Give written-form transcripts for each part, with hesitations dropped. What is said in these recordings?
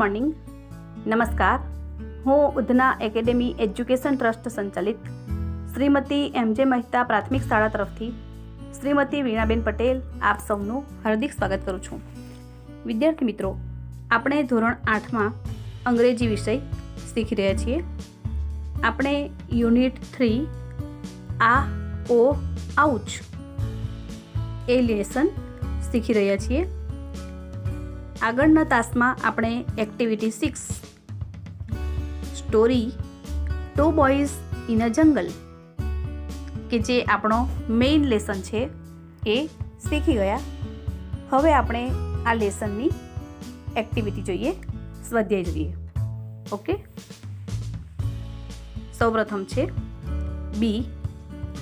Morning, નમસ્કાર. હું Udhna academy education trust સંચાલિત શ્રીમતી એમ.જે. મહેતા પ્રાથમિક શાળા તરફથી શ્રીમતી વીણાબેન પટેલ આપ સૌનું હાર્દિક સ્વાગત કરું છું. વિદ્યાર્થી મિત્રો, આપણે ધોરણ 8માં અંગ્રેજી વિષય શીખી રહ્યા છીએ. આપણે યુનિટ 3 આ ઓ આઉચ એ લેસન શીખી રહ્યા છીએ. આગળના તાસમાં આપણે activity 6 story 2 boys in a જંગલ કે જે આપણો મેઇન લેસન છે એ શીખી ગયા. હવે આપણે આ લેસનની એક્ટિવિટી જોઈએ, સ્વાધ્યાય જોઈએ. ઓકે, સૌપ્રથમ છે બી.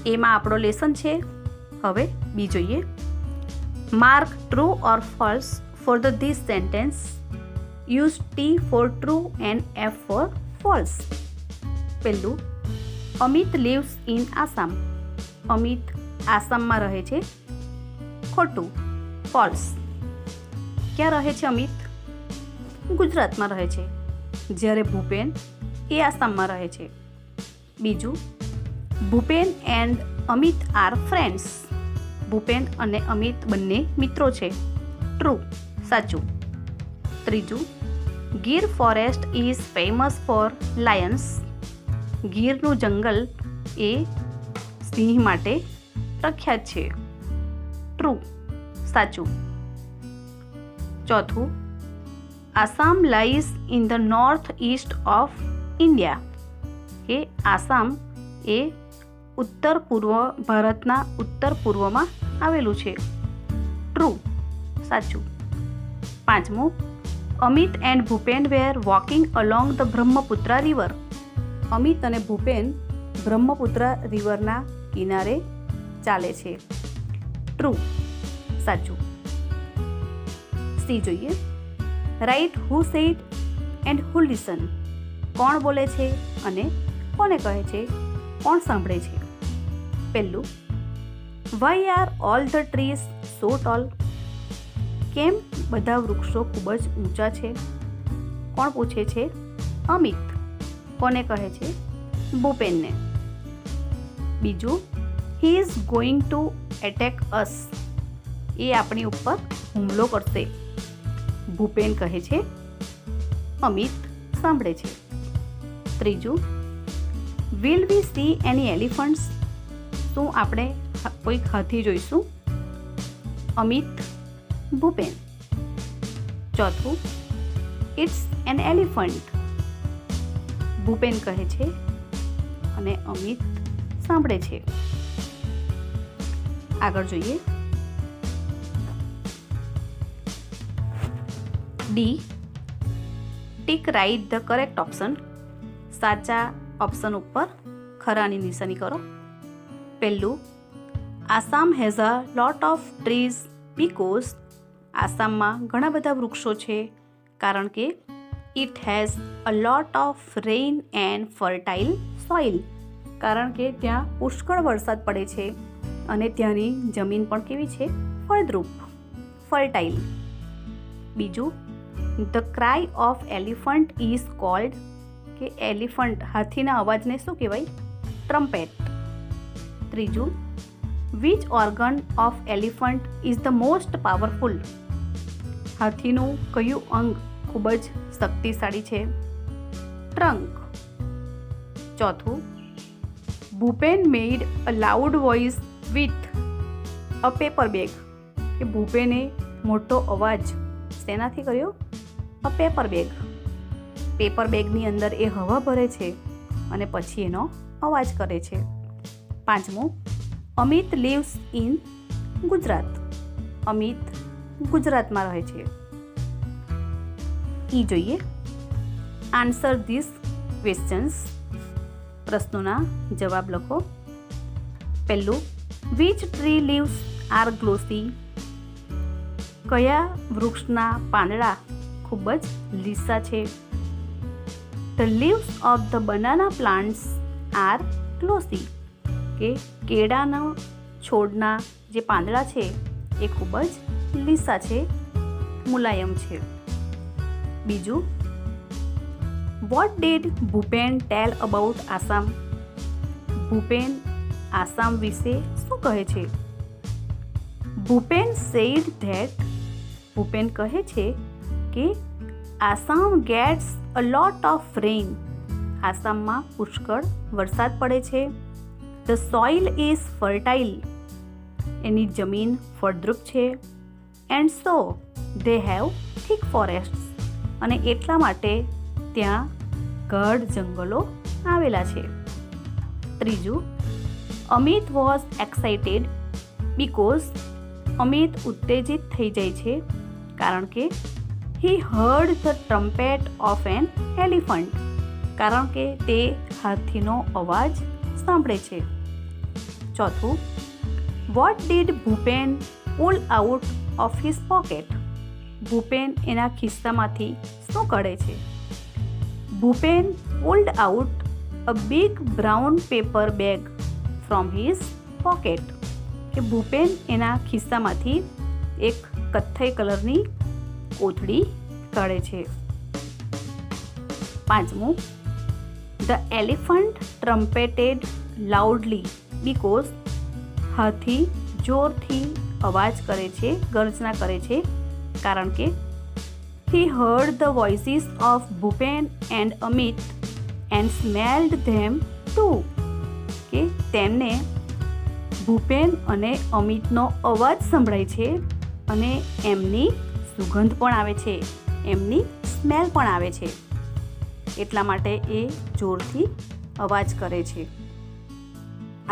એમાં આપણો લેસન છે. હવે બી જોઈએ. Mark true or false for this sentence. Use T for true and F for false. પહેલું, Amit lives in Assam. Amit આસામમાં રહે છે. ખોટું, false. ક્યાં રહે છે અમિત? ગુજરાતમાં રહે છે. જ્યારે ભૂપેન એ આસામમાં રહે છે. બીજું, Bhupen and Amit are friends. Bhupen અને અમિત બંને મિત્રો છે. ટ્રુ, સાચું. ત્રીજું, Gir forest is famous for lions. ગીરનું જંગલ એ સિંહ માટે પ્રખ્યાત છે. ટ્રુ, સાચું. ચોથું, Assam lies in the north east of India. કે આસામ એ ઉત્તર પૂર્વ ભારતના ઉત્તર પૂર્વમાં આવેલું છે. ટ્રુ, સાચું. પાંચમું, Amit and Bhupen were walking along the Brahmaputra river. Amit અને ભૂપેન બ્રહ્મપુત્રા રિવરના કિનારે ચાલે છે. ટ્રુ, સાચું. સી જોઈએ. Write who said and who listen. કોણ બોલે છે અને કોને કહે છે, કોણ સાંભળે છે. પહેલું, why are all the trees so tall. કેમ બધા વૃક્ષો ખૂબ જ ઊંચા છે? કોણ પૂછે છે? અમિત. કોને કહે છે? ભૂપેનને. બીજું, he is going to attack us. એ આપણી ઉપર હુમલો કરશે. ભૂપેન કહે છે. અમિત સાંભળે છે. ત્રીજું, will we C any elephants. શું આપણે કોઈક હાથી જોઈશું? અમિત, ભૂપેન. ચોથું, ઇટ્સ એન એલિફન્ટ. ભૂપેન કહે છે અને અમિત સાંભળે છે. આગળ જોઈએ. D. Tick write the correct option. સાચા ઓપ્શન ઉપર ખરાની નિશાની કરો. પહેલું, Assam has a lot of trees because. આસામમાં ઘણા બધા વૃક્ષો છે કારણ કે it has a lot of rain and fertile soil. કારણ કે ત્યાં પુષ્કળ વરસાદ પડે છે અને ત્યાંની જમીન પણ કેવી છે? ફળદ્રુપ, ફર્ટાઇલ. બીજું, the cry of elephant is called. કે એલિફન્ટ હાથીના અવાજને શું કહેવાય? ટ્રમ્પેટ. ત્રીજું, which organ of elephant is the most powerful. હાથીનું કયું અંગ ખૂબ જ શક્તિશાળી છે? ટ્રંક. ચોથું, Bhupen made a loud voice with a paper bag. કે ભૂપેને મોટો અવાજ શેનાથી કર્યો? A paper bag. પેપર બેગની અંદર એ હવા ભરે છે અને પછી એનો અવાજ કરે છે. પાંચમું, અમિત lives in ગુજરાત. અમિત ગુજરાતમાં રહે છે. ઈ જોઈએ. Answer this questions. પ્રશ્નોના જવાબ લખો. પહેલું, which tree leaves are glossy. કયા વૃક્ષના પાંદડા ખૂબ જ લીસા છે? The leaves of the banana plants are glossy. કે કેળાના છોડના જે પાંદડા છે એ ખૂબ જ લીસા છે, મુલાયમ છે. બીજું, what did Bhupen tell about Assam? Bhupen Assam વિશે શું કહે છે? ભૂપેન સેડ ધેટ, ભૂપેન કહે છે કે Assam gets a lot of rain, આસામમાં પુષ્કળ વરસાદ પડે છે. ધ સોઇલ ઇઝ ફર્ટાઇલ, એની જમીન ફળદ્રુપ છે. And so they have thick forests, અને એટલા માટે ત્યાં ગાઢ જંગલો આવેલા છે. ત્રીજું, અમિત વોઝ એક્સાઇટેડ બીકોઝ, અમિત ઉત્તેજિત થઈ જાય છે કારણ કે he heard the trumpet of an elephant, કારણ કે તે હાથીનો અવાજ સાંભળે છે. ચોથું, what did Bhupen pull out of his pocket? Bhupen એના ખિસ્સામાંથી શું કાઢે છે? Bhupen pulled out a big brown paper bag from his pocket, કે ભૂપેન એના ખિસ્સામાંથી એક કથ્થઈ કલરની કોથળી કાઢે છે. પાંચમું, ધ એલિફન્ટ ટ્રમ્પેટેડ લાઉડલી બીકોઝ, હાથી જોરથી અવાજ કરે છે, ગર્જના કરે છે કારણ કે he heard the voices of Bhupen and Amit and smelled them too, કે તેમને ભૂપેન અને અમિતનો અવાજ સંભળાય છે અને એમની સુગંધ પણ આવે છે, એમની સ્મેલ પણ આવે છે, એટલા માટે એ જોરથી અવાજ કરે છે.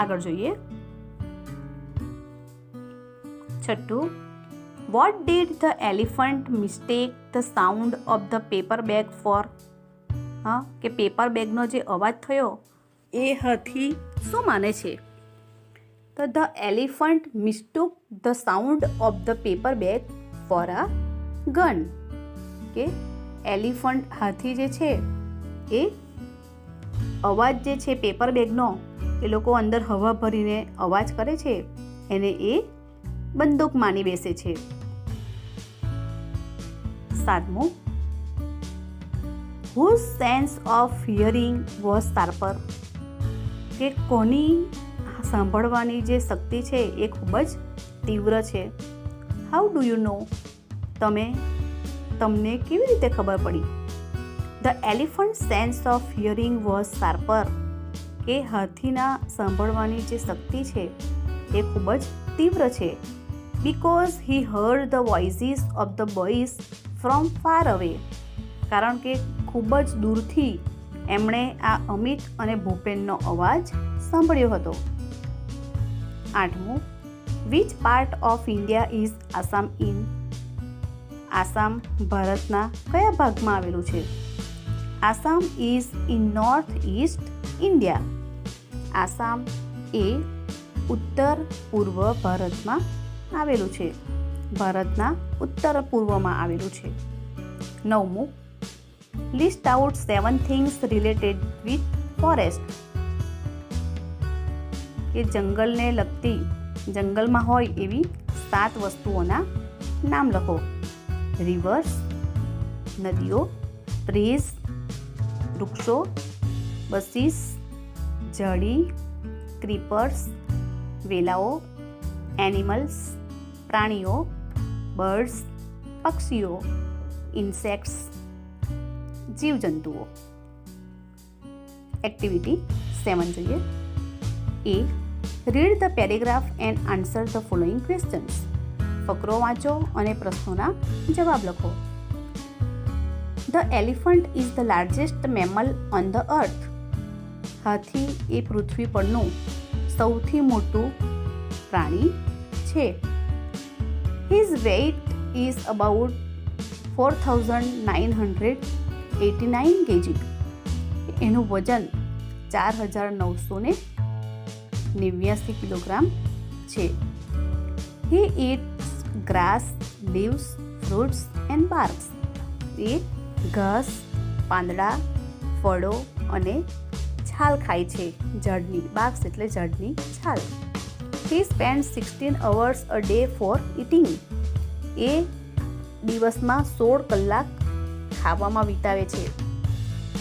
આગળ જોઈએ. છઠ્ઠું, what did the elephant mistake the sound of the paper bag for? કે પેપર બેગનો જે અવાજ થયો એ હાથી શું માને છે? તો the elephant mistook the sound of the paper bag for a gun, કે એલિફન્ટ હાથી જે છે એ અવાજ જે છે પેપર બેગનો, એ લોકો અંદર હવા ભરીને અવાજ કરે છે, એને એ બંદૂક માની બેસે છે. સાતમું, whose sense of hearing was sharper? કે કોની સાંભળવાની જે શક્તિ છે એ ખૂબ જ તીવ્ર છે. How do you know? તમને કેવી રીતે ખબર પડી? The elephant's sense of hearing was sharper, કે હાથીના સાંભળવાની જે શક્તિ છે એ ખૂબ જ તીવ્ર છે. Because he heard the voices of the boys from far away, કારણ કે ખૂબ જ દૂરથી એમણે આ અમિત અને ભૂપેનનો અવાજ સાંભળ્યો હતો. આઠમું, which part of India is Assam in? Assam ભારતના કયા ભાગમાં આવેલું છે? Assam is in north east India. Assam એ ઉત્તર પૂર્વ ભારતમાં આવેલું છે, ભારતના ઉત્તર પૂર્વમાં આવેલું છે. નવમું, list out 7 things related with forest, કે જંગલને લગતી, જંગલમાં હોય એવી 7 વસ્તુઓના નામ લખો. રિવર્સ, નદીઓ, ટ્રીઝ, વૃક્ષો, બસીસ, ઝાડી, ક્રીપર્સ, વેલાઓ, એનિમલ્સ, પ્રાણીઓ, બર્ડ્સ, પક્ષીઓ, ઇન્સેક્ટ્સ, જીવજંતુઓ. એક્ટિવિટી 7 જોઈએ. A, read the paragraph and answer the following questions. ફકરો વાંચો અને પ્રશ્નોના જવાબ લખો. The elephant is the largest mammal on the earth. હાથી એ પૃથ્વી પરનું સૌથી મોટું પ્રાણી છે. His weight is about 4,989 kg. એનું વજન 4,989 કિલોગ્રામ છે. He eats grass, leaves, fruits and barks. એ ઘાસ, પાંદડા, ફળો અને છાલ ખાય છે ઝાડની. બાર્ક્સ એટલે ઝાડની છાલ. He spends 16 hours a day for eating. એ દિવસમાં 16 કલાક ખાવામાં વિતાવે છે.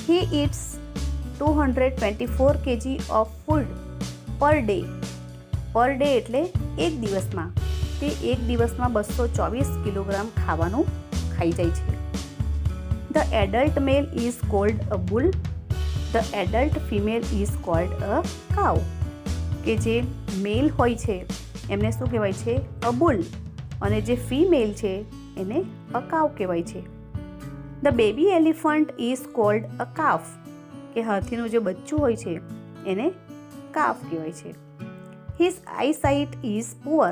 He eats 224 kg of food per day. Per day એટલે એક દિવસમાં. તે એક દિવસમાં 224 કિલોગ્રામ ખાવાનું ખાઈ જાય છે. The adult male is called a bull. The adult female is called a cow. કે જે મેલ હોય છે એમને શું કહેવાય છે? અ બુલ. અને જે ફિમેલ છે એને અ કાવ કહેવાય છે. The baby elephant is called a calf. કે હાથીનું જે બચ્ચું હોય છે એને કાફ કહેવાય છે. His eyesight is poor.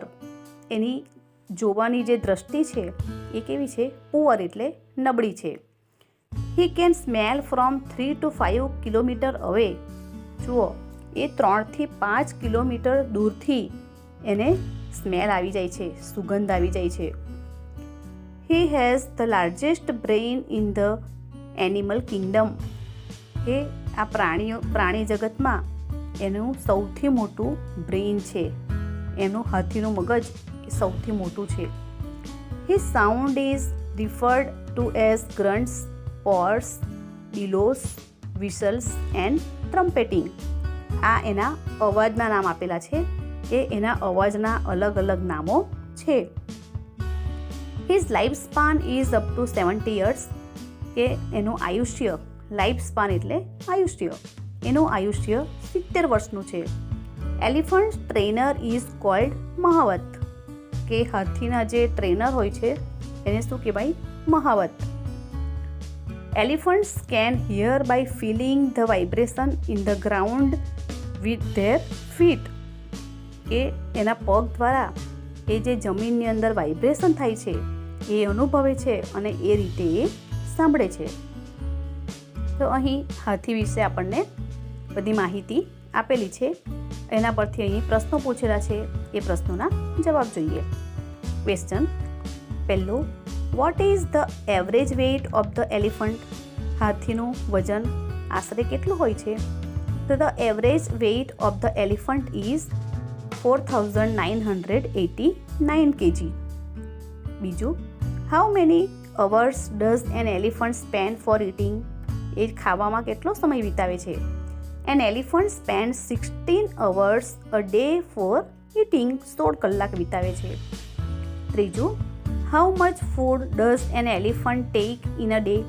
એની જોવાની જે દ્રષ્ટિ છે એ કેવી છે? પુઅર એટલે નબળી છે. He can smell from 3 to 5 kilometre away. જુઓ, એ 3 થી 5 કિલોમીટર દૂરથી એને સ્મેલ આવી જાય છે, સુગંધ આવી જાય છે. He has the largest brain in the animal kingdom. એ આ પ્રાણી જગતમાં એનું સૌથી મોટું બ્રેઇન છે. એનું હાથીનું મગજ એ સૌથી મોટું છે. His sound is referred to as grunts, purrs, bellows, whistles and trumpeting. આ એના અવાજના નામ આપેલા છે. એ એના અવાજના અલગ અલગ નામો છે. His lifespan is up to 70 years. કે એનું આયુષ્ય, લાઈફ સ્પાન એટલે આયુષ્ય, એનું આયુષ્ય 70 વર્ષનું છે. Elephant trainer is called mahout. કે હાથીના જે ટ્રેનર હોય છે એને શું કહેવાય? Mahout. Elephants can hear by feeling the vibration in the ground with their feet. કે એના પગ દ્વારા એ જે જમીનની અંદર વાઇબ્રેશન થાય છે એ અનુભવે છે અને એ રીતે એ સાંભળે છે. તો અહીં હાથી વિશે આપણને બધી માહિતી આપેલી છે. એના પરથી અહીં પ્રશ્નો પૂછેલા છે. એ પ્રશ્નોના જવાબ જોઈએ. ક્વેશ્ચન પહેલું, what is the average weight of the elephant? હાથીનું વજન આશરે કેટલું હોય છે? તો the average weight of the elephant is 4989 kg. બીજું, how many hours does an elephant spend for eating? એ ખાવામાં કેટલો સમય વિતાવે છે? An elephant spend 16 hours a day for eating. 16 કલાક વિતાવે છે. ત્રીજું, how much food does an elephant take in a day?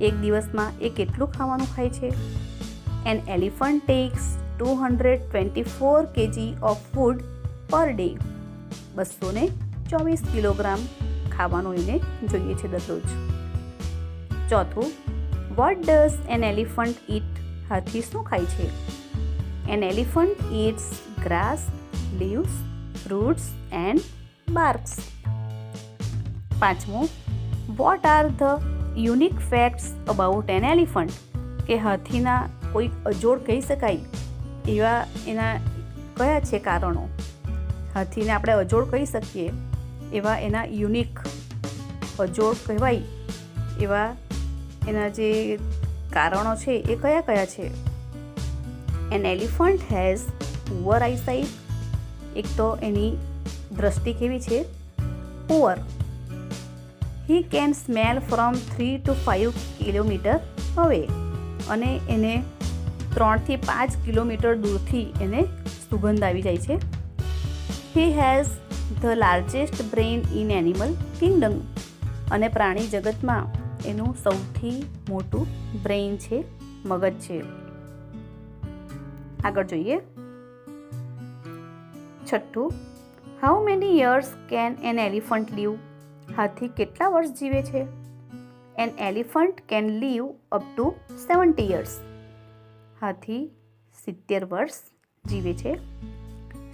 એક દિવસમાં એ કેટલું ખાવાનું ખાય છે? An elephant takes 224 kg of food per day. 224 kilogram ખાવાનું એને જોઈએ છે દરરોજ. ચોથું, what does an elephant eat? હાથી શું ખાય છે? An elephant eats grass, leaves, fruits and barks. પાંચમું, what are the unique facts about an elephant? કે હાથીના કોઈ અજોડ કહી શકાય એવા એના કયા છે કારણો? હાથીને આપણે અજોડ કહી શકીએ એવા એના યુનિક અજોડ કહેવાય એવા એના જે કારણો છે એ કયા કયા છે? An elephant has poor eyesight. એક તો એની દ્રષ્ટિ કેવી છે? Poor. He can smell from 3 to 5 kilometre અવે. અને એને 3 થી 5 કિલોમીટર દૂરથી એને સુગંધ આવી જાય છે. He has the largest brain in animal Kingdom. અને પ્રાણી જગતમાં એનું સૌથી મોટું બ્રેઇન છે, મગજ છે. આગળ જોઈએ. છઠ્ઠું, how many years can an elephant live? હાથી કેટલા વર્ષ જીવે છે? An elephant can live up to 70 years. હાથી 70 વર્ષ જીવે છે.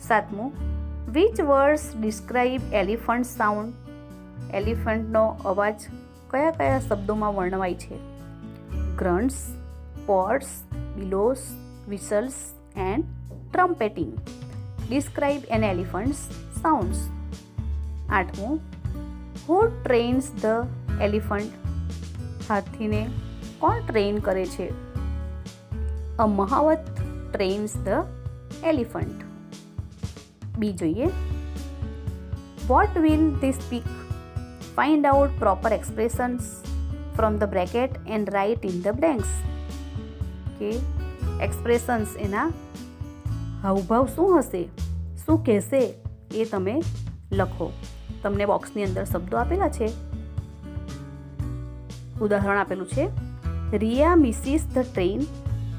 સાતમું, which words describe elephant sound? એલિફન્ટનો અવાજ કયા કયા શબ્દોમાં વર્ણવાય છે? Grunts, purrs, bellows, whistles and trumpeting. Describe an elephants sounds. આઠમું, હુ ટ્રેન્સ ધ એલિફન્ટ? હાથીને કોણ ટ્રેન કરે છે? અ મહાવત ટ્રેન્સ ધ એલિફન્ટ. બી જોઈએ. What will they speak? Find out proper expressions from the bracket and write in the blanks. કે expressions, એના હાવભાવ શું હશે, શું કહેશે એ તમે લખો. તમને બોક્સની અંદર શબ્દો આપેલા છે. ઉદાહરણ આપેલું છે, Riya misses the train.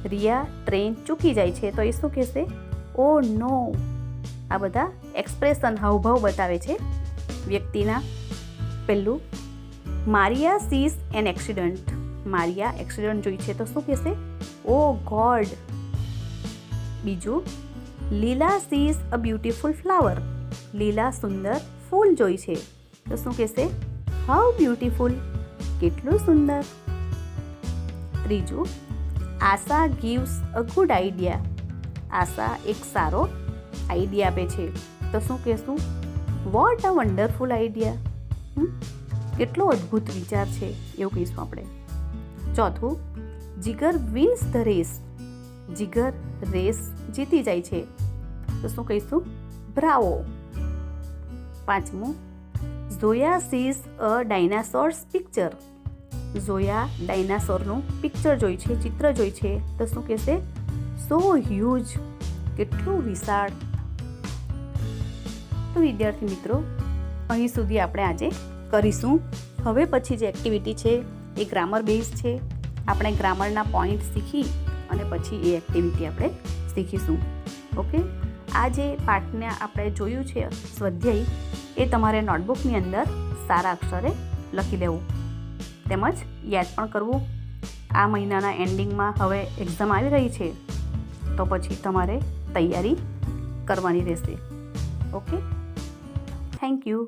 Riya train ચૂકી જાય છે તો એ શું કહેશે? ઓ નો. આ બધા એક્સપ્રેશન, હાવભાવ બતાવે છે વ્યક્તિના. પહેલું, Maria sees an accident. Maria accident જોઈ છે તો શું કહેશે? Oh God. બીજું, Leela seize a beautiful flower. લીલા સુંદર ફૂલ જોઈ છે તો શું કહેશે? How beautiful. કેટલું સુંદર. ત્રીજું, Asha gives a good idea. Asha એક સારો આઈડિયા આપે છે તો શું કહેશું? What a wonderful idea. કેટલો અદ્ભુત વિચાર છે એવું કહીશું આપણે. ચોથું, Jigar wins the race. Jigar race જીતી જાય છે તો શું કહીશું? બ્રાવો. પાંચમું, Zoya sees a dinosaurs picture. Zoya ડાયનાસોરનું પિક્ચર જોઈ છે, ચિત્ર જોઈ છે તો શું કહેશે? So huge. કેટલું વિશાળ. તો વિદ્યાર્થી મિત્રો, અહીં સુધી આપણે આજે કરીશું. હવે પછી જે એક્ટિવિટી છે એ ગ્રામર બેઝ છે. આપણે ગ્રામરના પોઈન્ટ શીખી અને પછી એ એક્ટિવિટી આપણે શીખીશું. ઓકે. આ જે પાઠને આપણે જોયું છે સ્વાધ્યાય, એ તમારે નોટબુકની અંદર સારા અક્ષરે લખી લેવું તેમજ યાદ પણ કરવું. આ મહિનાના એન્ડિંગમાં હવે એક્ઝામ આવી રહી છે તો પછી તમારે તૈયારી કરવાની રહેશે. ઓકે. Thank you.